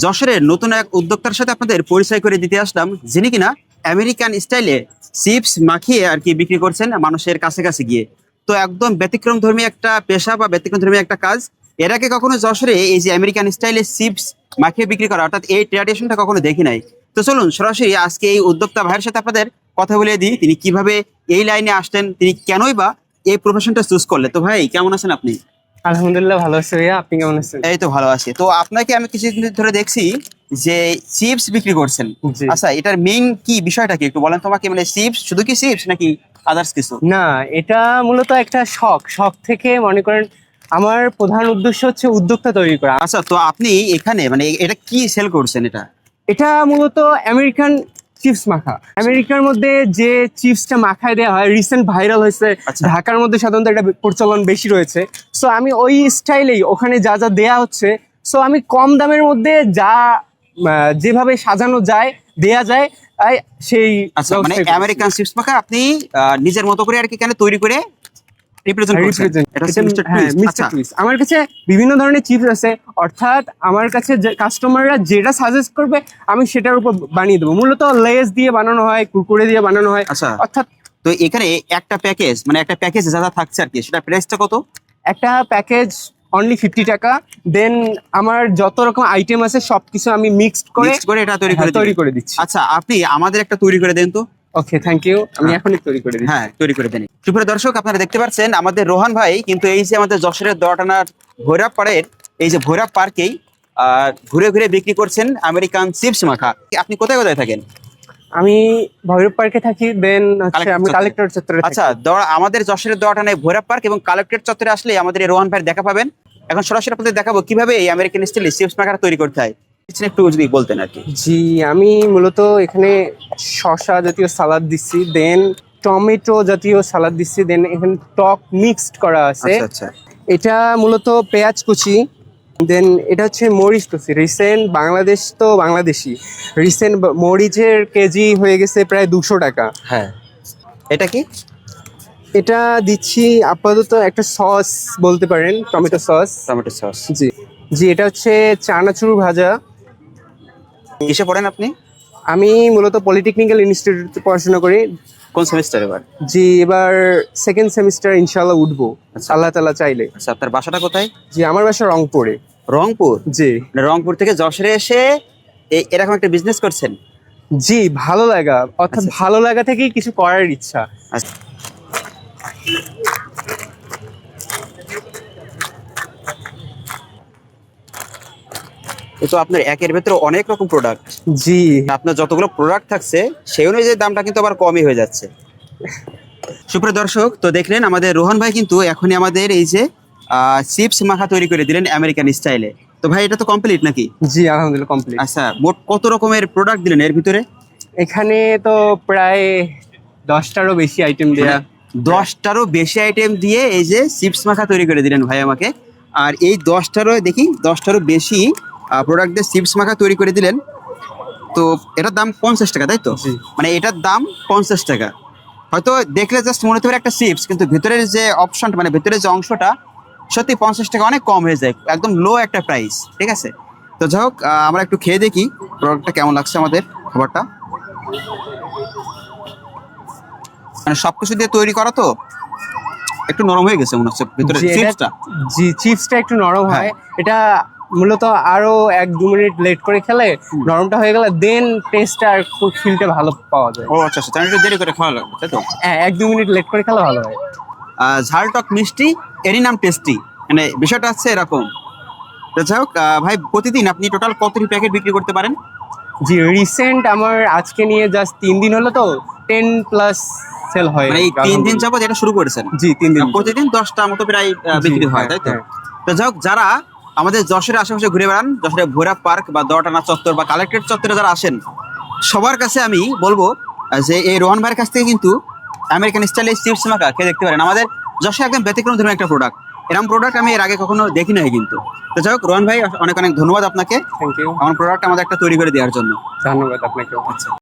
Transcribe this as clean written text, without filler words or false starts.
যশোরের নতুন এক উদ্যোক্তার সাথে আপনাদের পরিচয় করে দিতে আসলাম, যিনি কিনা আমেরিকান স্টাইলে চিপস মাখিয়ে আর কি বিক্রি করছেন মানুষের কাছে কাছে গিয়ে। তো একদম ব্যতিক্রম ধর্মী একটা পেশা বা ব্যতিক্রম ধর্মী একটা কাজ। এর আগে কখনো যশোরে এই যে আমেরিকান স্টাইলে চিপস মাখিয়ে বিক্রি করা, অর্থাৎ এই ট্র্যাডিশনটা কখনো দেখি নাই। তো চলুন সরাসরি আজকে এই উদ্যোক্তা ভাইয়ের সাথে আপনাদের কথা বলে দিই, তিনি কিভাবে এই লাইনে আসলেন, তিনি কেনই বা এই প্রফেশনটা চুজ করলেন। তো ভাই কেমন আছেন আপনি? আলহামদুলিল্লাহ ভালো আছি ভাইয়া, আপনি কেমন আছেন? এই তো ভালো আছি। তো আপনাকে আমি কিছুদিন ধরে দেখছি যে চিপস বিক্রি করছেন। জি। আচ্ছা, এটার মেইন কি বিষয়টা কি একটু বলেন তোমাকে, মানে চিপস শুধু কি চিপস নাকি আদার্স কিছু? না, এটা মূলত একটা শখ থেকে মনে করেন আমার প্রধান উদ্দেশ্য হচ্ছে উদ্যোক্তা তৈরি করা। আচ্ছা, তো আপনি এখানে মানে এটা কি সেল করছেন? এটা মূলত আমেরিকান চিপস মাখা। আমেরিকার মধ্যে যে চিপসটা মাখায় দেওয়া হয়, রিসেন্ট ভাইরাল হয়েছে। আচ্ছা। ঢাকার মধ্যে সাধারণত এটা প্রচলন বেশি রয়েছে। সো আমি ওই স্টাইলেই ওখানে যা যা দেয়া হচ্ছে, সো আমি কম দামের মধ্যে যা যেভাবে সাজানো যায় দেয়া যায় সেই আচ্ছা, মানে ব্যবস্থাই করছি। আমেরিকান চিপস মাখা আপনি নিজের মতো করে আর কি এখানে তৈরি করে রিপ্রেজেন্ট করছেন। এটা হচ্ছে মিস্টার টুইস্ট। আচ্ছা, আমার কাছে বিভিন্ন ধরনের চিপস আছে, অর্থাৎ আমার কাছে কাস্টমাররা যেটা সাজেস্ট করবে আমি সেটার উপর বানিয়ে দেবো। মূলত লেস দিয়ে বানানো হয়, কুরকুরে দিয়ে বানানো হয়। আচ্ছা, অর্থাৎ তো এখানে একটা প্যাকেজ মানে একটা প্যাকেজ যা যা থাকছে আর কি, সেটা প্রাইসটা কত? একটা প্যাকেজ অনলি 50 টাকা। দেন আমার যত রকম আইটেম আছে সবকিছু আমি মিক্সড করে এটা তৈরি তৈরি দিবেন? করে দিচ্ছি। আচ্ছা, আপনি আমাদের একটা তৈরি করে দেন তো। ওকে, থ্যাংক ইউ। আমি এখনই তৈরি করে দিচ্ছি। হ্যাঁ, তৈরি করে দেন। সুপ্রিয় দর্শক, আপনারা দেখতে পাচ্ছেন আমাদের রোহান ভাই কিন্তু এই যে আমাদের যশোরের দোয়াটানার ভৈরব পাড়ের এই যে ভৈরব পার্কেই ঘুরে ঘুরে বিক্রি করছেন আমেরিকান চিপস মাখা। আপনি কোথায় কোথায় থাকেন? আমি ভৈরব পার্কে থাকি, দেন আমি চত্বরে। কালেক্টর চত্বরে থাকি। আচ্ছা, আমাদের যশোরের দোয়াটানায় ভৈরব পার্ক এবং কালেক্টর চত্বরে আসলে আমাদের এই রোহান ভাইয়ের দেখা পাবেন। এখন সরাসরি আপনাদের দেখাবো কিভাবে এই আমেরিকান স্টাইলে চিপস মাখা তৈরি করতে হয়। একটু যদি বলতেন আর কি। জি, আমি মূলত এখানে শসা জাতীয় সালাদ দিচ্ছি, দেন টমেটো জাতীয় সালাদ দিচ্ছি, দেন এখানে টক মিক্সড করা আছে। আচ্ছা আচ্ছা, এটা মূলত পেঁয়াজ কুচি, দেন এটা হচ্ছে মরিচ কুচি। রিসেন্ট বাংলাদেশি রিসেন্ট মরিচের কেজি হয়ে গেছে প্রায় 200 টাকা। হ্যাঁ, এটা কি? এটা দিচ্ছি আপাতত একটা সস বলতে পারেন, টমেটো সস। Tomato sauce. জি জি, এটা হচ্ছে চানাচুর ভাজা। কিসে পড়েন আপনি? আমি মূলত পলিটেকনিক্যাল ইনস্টিটিউটে পড়াশোনা করি। কোন সেমিস্টার এবার? জি, এবার সেকেন্ড সেমিস্টার ইনশাআল্লাহ উঠবো, আল্লাহ তাআলা চাইলে। আচ্ছা, আপনার বাসাটা কোথায়? জি, আমার বাসা রংপুরে। রংপুর? জি মানে রংপুর থেকে যশোরে এসে এরকম একটা বিজনেস করছেন? জি, ভালো লাগা, অর্থাৎ আচ্ছা, ভালো লাগা থেকেই কিছু করার ইচ্ছা। আচ্ছা। তো আপনার একের ভেতরে অনেক রকম প্রোডাক্ট। জি আপনার যতগুলো প্রোডাক্ট থাকছে সেই অনুযায়ী দামটা কিন্তু আবার কমই হয়ে যাচ্ছে। সুপ্রিয় দর্শক, তো দেখলেন আমাদের রোহন ভাই কিন্তু এখনই আমাদের এই যে চিপস মাখা তৈরি করে দিলেন আমেরিকান স্টাইলে। তো ভাই এটা তো কমপ্লিট নাকি? জি আলহামদুলিল্লাহ কমপ্লিট। আচ্ছা, মোট কত রকমের প্রোডাক্ট দিলেন এর ভিতরে? এখানে তো প্রায় 10টারও বেশি আইটেম দেয়া। 10টারও বেশি আইটেম দিয়ে এই যে চিপস মাখা তৈরি করে দিলেন ভাই আমাকে। আর এই 10টারও বেশি প্রোডাক্ট দিয়ে চিপস মাখা তৈরি করে দিলেন। তো এটার দাম 50 টাকা, তাই তো? জি। মানে এটার দাম 50 টাকা। হয়তো দেখলে জাস্ট মনে হতে পারে একটা চিপস, কিন্তু ভিতরের যে অপশনটা মানে ভিতরের যে অংশটা সত্যি 50 টাকা অনেক কম হয়ে যায়, একদম লো একটা প্রাইস। ঠিক আছে, তো যাই হোক, আমরা একটু খেয়ে দেখি প্রোডাক্টটা কেমন লাগছে আমাদের খাবারটা। মানে সবকিছু দিয়ে তৈরি করা তো একটু নরম হয়ে গেছে মনে হচ্ছে ভিতরে জি, চিপসটা। জি, চিপসটা একটু নরম হ্যাঁ। হয়। এটা মূলত আরো 1-2 মিনিট লেট করে খেলে নরমটা হয়ে গেলে দেন টেস্টটা আর ফিলটা ভালো পাওয়া যায়। ও আচ্ছা আচ্ছা, তাহলে একটু দেরি করে খাওয়া লাগবে, তাই তো? হ্যাঁ, 1-2 মিনিট লেট করে খেলে ভালো হয়। ঝাল টক মিষ্টি, এরই নাম টেস্টি, মানে বিষয়টা হচ্ছে এরকম। তো যাই হোক, ভাই প্রতিদিন আপনি টোটাল কতটি প্যাকেট বিক্রি করতে পারেন? জি, রিসেন্ট আমার আজকে নিয়ে জাস্ট 3 দিন হলো, তো 10+ সেল হয়। মানে এই 3 দিন যাবত এটা শুরু করেছেন? জি, 3 দিন। প্রতিদিন 10টা মতো প্রায় বিক্রি হয়, তাই তো? হ্যাঁ। তো যাই হোক, যারা আমাদের যশোরের আশেপাশে ঘুরে বেড়ান, যশোরের ভৈরব পার্ক বা দোয়াটানা চত্বর বা কালেক্টর চত্বরে যারা আসেন, সবার কাছে আমি বলবো যে এই রোহন ভাইয়ের কাছ থেকে কিন্তু আমেরিকান স্টাইলে চিপস মাখা খেয়ে দেখতে পারেন। আমাদের যশোরে একদম ব্যতিক্রম ধরনের একটা প্রোডাক্ট, এরকম প্রোডাক্ট আমি এর আগে কখনো দেখি নাই কিন্তু। তো যাই হোক, রোহন ভাই অনেক অনেক ধন্যবাদ আপনাকে থ্যাংক ইউ। আমার প্রোডাক্ট আমাদের একটা তৈরি করে দেওয়ার জন্য। ধন্যবাদ আপনাকে। আচ্ছা।